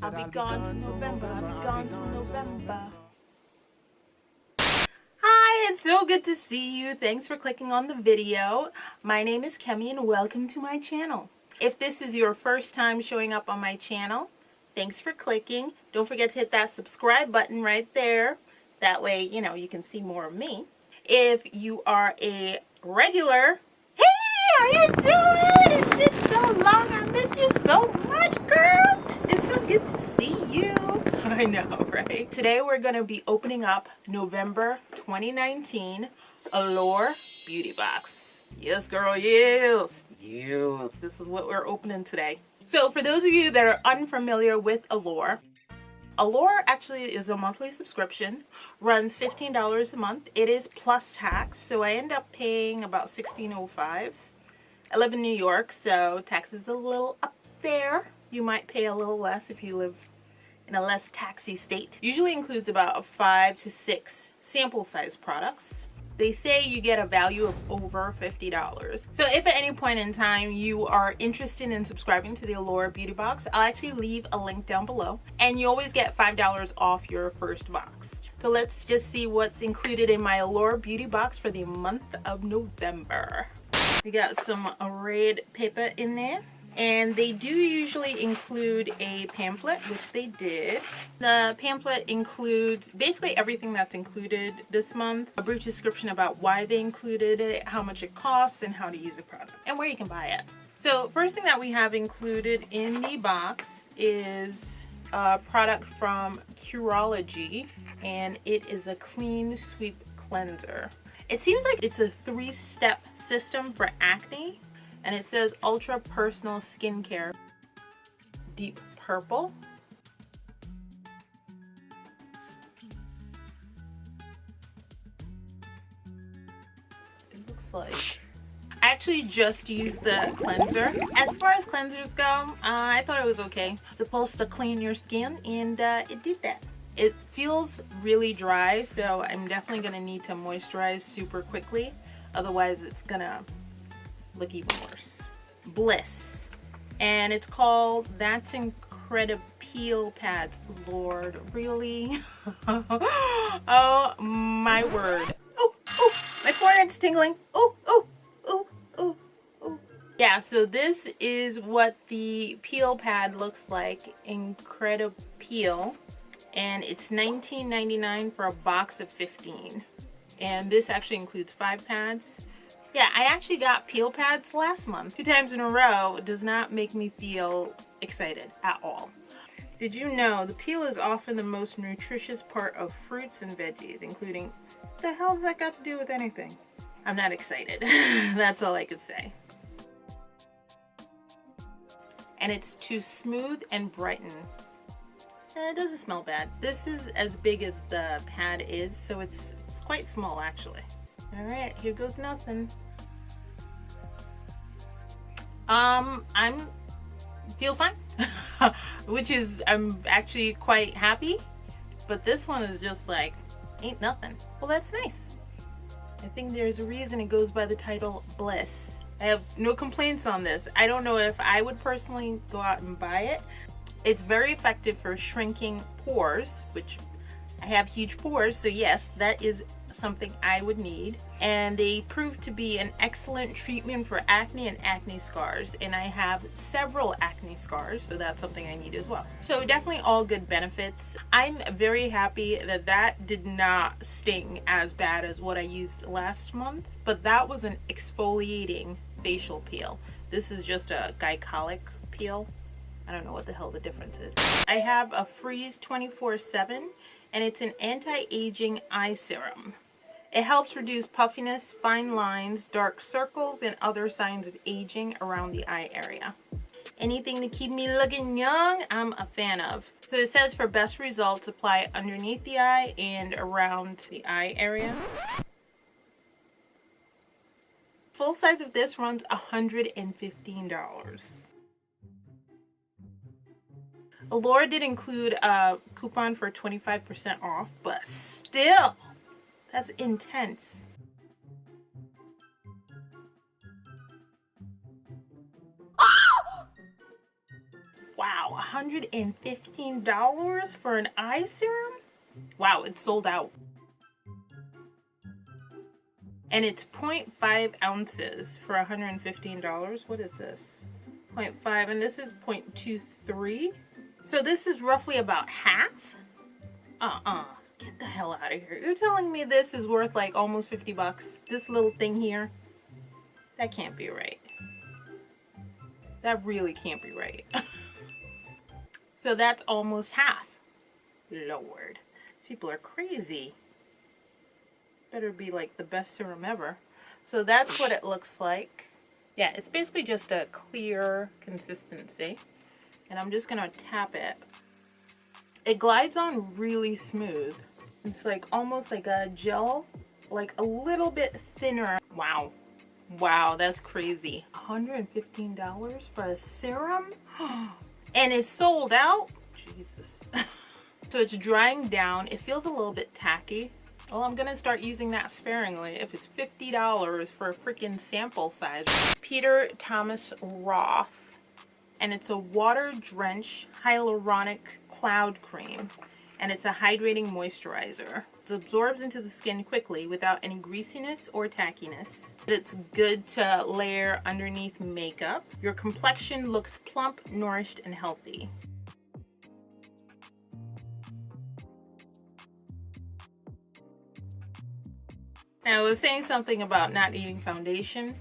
I'll be gone till November. I'll be gone till November. Hi, it's so good to see you. Thanks for clicking on the video. My name is Kemi and welcome to my channel. If this is your first time showing up on my channel, thanks for clicking. Don't forget to hit that subscribe button right there. That way, you can see more of me. If you are a regular, hey, how you doing? It's been so long. I miss you so much, girl. It's so good to see you. I know, right? Today we're going to be opening up November 2019 Allure Beauty Box. Yes, girl, yes. Yes, this is what we're opening today. So for those of you that are unfamiliar with Allure, Allure actually is a monthly subscription, runs $15 a month. It is plus tax, so I end up paying about $16.05. I live in New York, so tax is a little up there. You might pay a little less if you live in a less taxy state. Usually includes about 5 to 6 sample size products. They say you get a value of over $50. So if at any point in time you are interested in subscribing to the Allure Beauty Box, I'll actually leave a link down below. And you always get $5 off your first box. So let's just see what's included in my Allure Beauty Box for the month of November. We got some red paper in there. And they do usually include a pamphlet, which they did. The pamphlet includes basically everything that's included this month. A brief description about why they included it, how much it costs, and how to use the product, and where you can buy it. So first thing that we have included in the box is a product from Curology, and it is a clean sweep cleanser. It seems like it's a 3-step system for acne. And it says Ultra Personal Skincare, Deep Purple. It looks like... I actually just used the cleanser. As far as cleansers go, I thought it was okay. It's supposed to clean your skin, and it did that. It feels really dry, so I'm definitely going to need to moisturize super quickly. Otherwise, it's going to look even worse. Bliss, and it's called That's Incredible Peel Pads. Lord, really? Oh my word. Oh, my forehead's tingling. Oh. Yeah, so this is what the peel pad looks like. Incredible Peel, and it's $19.99 for a box of 15, and this actually includes 5 pads. Yeah, I actually got peel pads last month, 2 times in a row. It does not make me feel excited at all. Did you know the peel is often the most nutritious part of fruits and veggies, including, what the hell's that got to do with anything? I'm not excited. That's all I could say. And it's to smooth and brighten. It doesn't smell bad. This is as big as the pad is, so it's quite small actually. All right, here goes nothing. I'm feel fine, which is, I'm actually quite happy, but this one is just like, ain't nothing. Well, that's nice. I think there's a reason it goes by the title Bliss. I have no complaints on this. I don't know if I would personally go out and buy it. It's very effective for shrinking pores, which I have huge pores, so yes, that is something I would need. And they prove to be an excellent treatment for acne and acne scars, and I have several acne scars, so that's something I need as well. So definitely all good benefits. I'm very happy that that did not sting as bad as what I used last month, but that was an exfoliating facial peel. This is just a glycolic peel. I don't know what the hell the difference is. I have a Freeze 24/7, and it's an anti-aging eye serum. It helps reduce puffiness, fine lines, dark circles, and other signs of aging around the eye area. Anything to keep me looking young, I'm a fan of. So it says for best results, apply underneath the eye and around the eye area. Full size of this runs $115. Allure did include a coupon for 25% off, but still, that's intense. Wow. $115 for an eye serum? Wow, it's sold out. And it's 0.5 ounces for $115. What is this? 0.5, and this is 0.23. So this is roughly about half? Get the hell out of here. You're telling me this is worth like almost 50 bucks? This little thing here? That can't be right. That really can't be right. So that's almost half. Lord. People are crazy. Better be like the best serum ever. So that's what it looks like. Yeah, it's basically just a clear consistency. And I'm just gonna tap it. It glides on really smooth. It's like almost like a gel, like a little bit thinner. Wow. Wow, that's crazy. $115 for a serum? And it's sold out? Jesus. So it's drying down. It feels a little bit tacky. Well, I'm gonna start using that sparingly if it's $50 for a freaking sample size. Peter Thomas Roth. And it's a water drench hyaluronic cloud cream. And it's a hydrating moisturizer. It absorbs into the skin quickly without any greasiness or tackiness. It's good to layer underneath makeup. Your complexion looks plump, nourished, and healthy. Now, I was saying something about not needing foundation.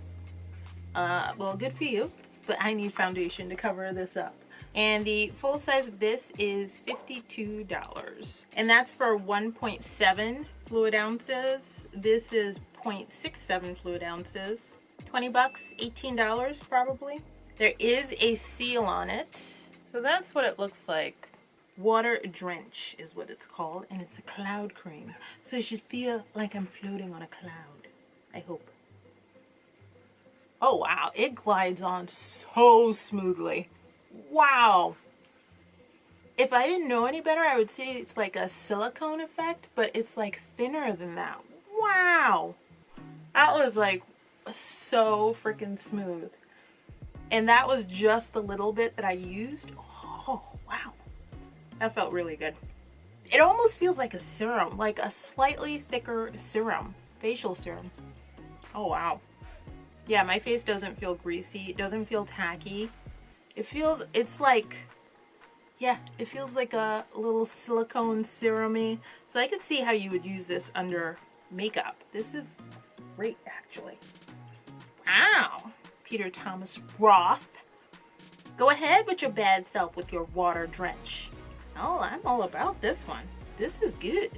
Well, good for you, but I need foundation to cover this up. And the full size of this is $52. And that's for 1.7 fluid ounces. This is 0.67 fluid ounces. 20 bucks, $18 probably. There is a seal on it. So that's what it looks like. Water Drench is what it's called. And it's a cloud cream. So it should feel like I'm floating on a cloud. I hope. Oh wow, it glides on so smoothly. Wow. If I didn't know any better, I would say it's like a silicone effect, but it's like thinner than that. Wow. That was like so freaking smooth. And that was just the little bit that I used. Oh, wow. That felt really good. It almost feels like a serum, like a slightly thicker serum, facial serum. Oh, wow. Yeah, my face doesn't feel greasy. It doesn't feel tacky. It's like, yeah, it feels like a little silicone serum-y. So I could see how you would use this under makeup. This is great, actually. Wow. Peter Thomas Roth. Go ahead with your bad self with your water drench. Oh, I'm all about this one. This is good.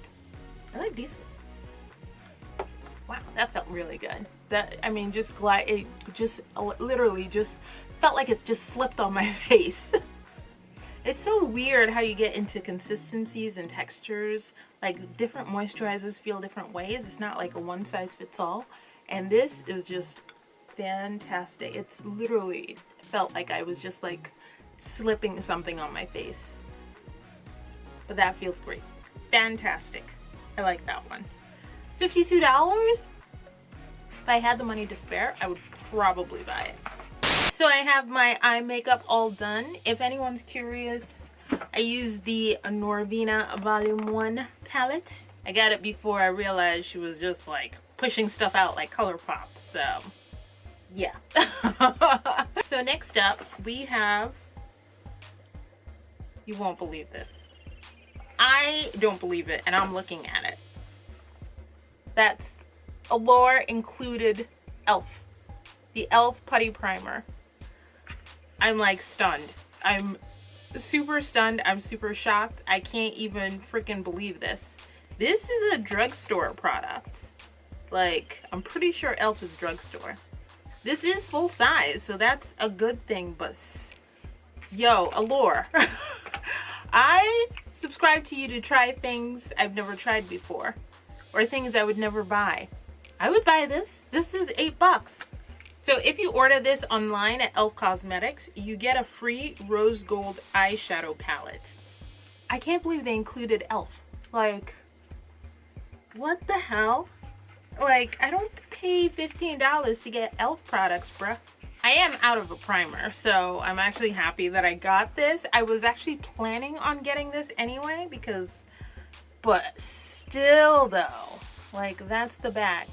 I like these ones. Wow, that felt really good. That, I mean, it just literally just felt like it's just slipped on my face. It's so weird how you get into consistencies and textures. Like different moisturizers feel different ways. It's not like a one size fits all. And this is just fantastic. It's literally felt like I was just like slipping something on my face. But that feels great. Fantastic. I like that one. $52? If I had the money to spare, I would probably buy it. So I have my eye makeup all done. If anyone's curious, I use the Norvina Volume 1 palette. I got it before I realized she was just like pushing stuff out like ColourPop. So yeah. So next up we have, you won't believe this. I don't believe it and I'm looking at it. That's Allure included e.l.f. The e.l.f. putty primer. I'm like stunned. I'm super stunned. I'm super shocked. I can't even freaking believe this. This is a drugstore product. Like, I'm pretty sure e.l.f. is drugstore. This is full size, so that's a good thing, but yo, Allure. I subscribe to you to try things I've never tried before, or things I would never buy. I would buy this. This is $8. So if you order this online at e.l.f. Cosmetics, you get a free rose gold eyeshadow palette. I can't believe they included e.l.f. Like, what the hell? Like, I don't pay $15 to get e.l.f. products, bruh. I am out of a primer, so I'm actually happy that I got this. I was actually planning on getting this anyway but still though, like that's the back.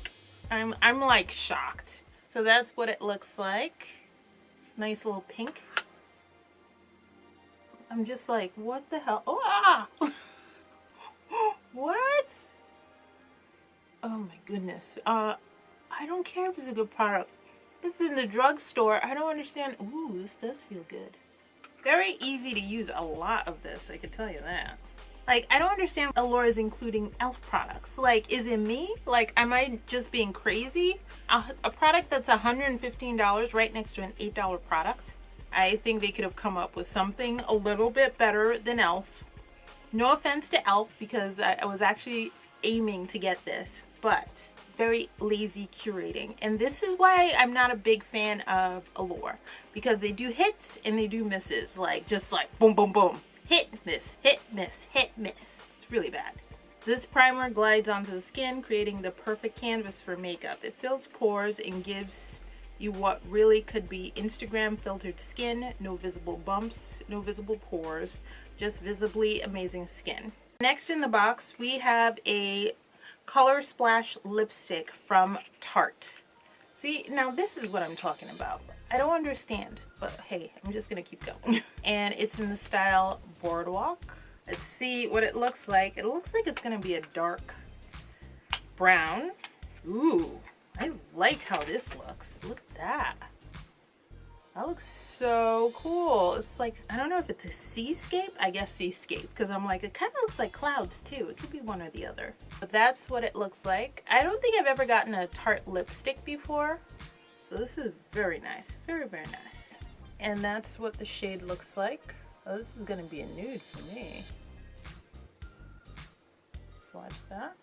I'm like shocked. So that's what it looks like. It's a nice little pink. I'm just like, what the hell? Oh, ah! What? Oh my goodness. I don't care if it's a good product. It's in the drugstore. I don't understand. Ooh, this does feel good. Very easy to use a lot of this, I can tell you that. Like, I don't understand Allure is including e.l.f. products. Like, is it me? Like, am I just being crazy? A product that's $115 right next to an $8 product? I think they could have come up with something a little bit better than e.l.f. No offense to e.l.f. because I was actually aiming to get this, but very lazy curating. And this is why I'm not a big fan of Allure, because they do hits and they do misses, like just like boom, boom, boom. Hit, miss, hit, miss, hit, miss. It's really bad. This primer glides onto the skin, creating the perfect canvas for makeup. It fills pores and gives you what really could be Instagram filtered skin. No visible bumps, no visible pores, just visibly amazing skin. Next in the box, we have a Color Splash lipstick from Tarte. See, now this is what I'm talking about. I don't understand, but hey, I'm just gonna keep going. And it's in the style Boardwalk. Let's see what it looks like. It looks like it's gonna be a dark brown. Ooh, I like how this looks. Look at that. That looks so cool. It's like, I don't know if it's a seascape. I guess seascape, because I'm like, it kind of looks like clouds too. It could be one or the other. But that's what it looks like. I don't think I've ever gotten a Tarte lipstick before. So this is very nice. Very, very nice. And that's what the shade looks like. Oh, this is going to be a nude for me. Swatch that.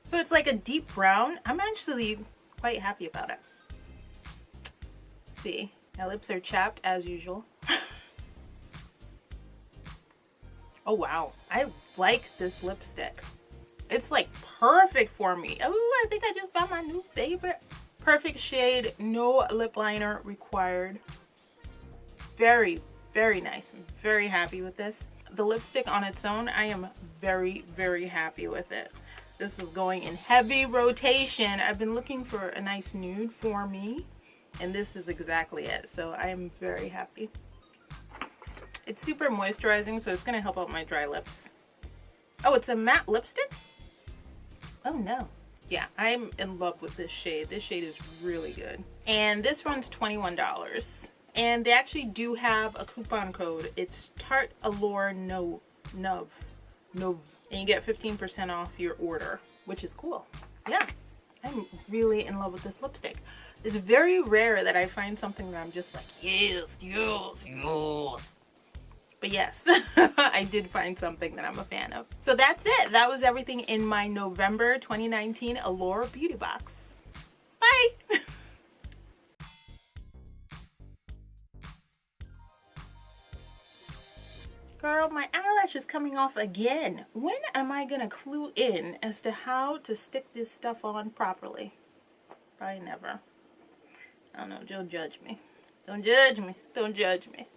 So it's like a deep brown. I'm actually quite happy about it. See, my lips are chapped as usual. Oh wow, I like this lipstick. It's like perfect for me. Oh, I think I just found my new favorite. Perfect shade, no lip liner required. Very, very nice. I'm very happy with this. The lipstick on its own, I am very, very happy with it. This is going in heavy rotation. I've been looking for a nice nude for me, and this is exactly it. So I am very happy. It's super moisturizing, so it's going to help out my dry lips. Oh, it's a matte lipstick? Oh no. Yeah, I'm in love with this shade. This shade is really good. And this one's $21. And they actually do have a coupon code. It's Tarte Allure Nov. And you get 15% off your order, which is cool. Yeah, I'm really in love with this lipstick. It's very rare that I find something that I'm just like, yes, yes, yes. But yes, I did find something that I'm a fan of. So that's it. That was everything in my November 2019 Allure Beauty Box. Bye! Girl, my eyelash is coming off again. When am I gonna clue in as to how to stick this stuff on properly? Probably never. I don't know, don't judge me. Don't judge me. Don't judge me.